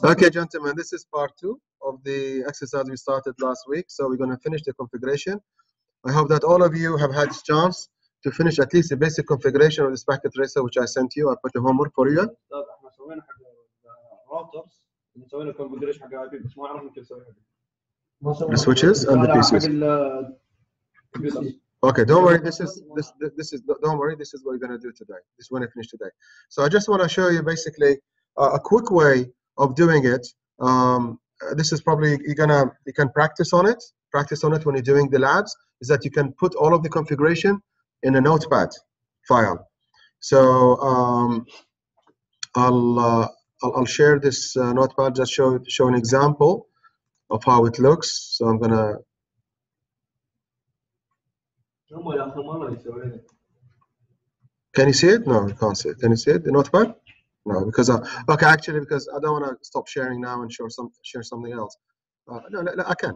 Okay, gentlemen, this is part 2 of the exercise we started last week. So we're going to finish the configuration. I hope that all of you have had a chance to finish at least the basic configuration of this packet tracer which I sent you. I put the homework for you. The switches and the PCs. Okay, don't worry. This is don't worry. This is what we're going to do today. This is when I finish today. So I just want to show you basically a quick way of doing it. This is probably you can practice on it. Practice on it when you're doing the labs. Is that you can put all of the configuration in a notepad file. So I'll share this notepad. Just show an example of how it looks. So I'm gonna. Can you see it? No, you can't see it. Can you see it? The notepad? No, because okay, actually, because I don't want to stop sharing now and share something else. No, I can.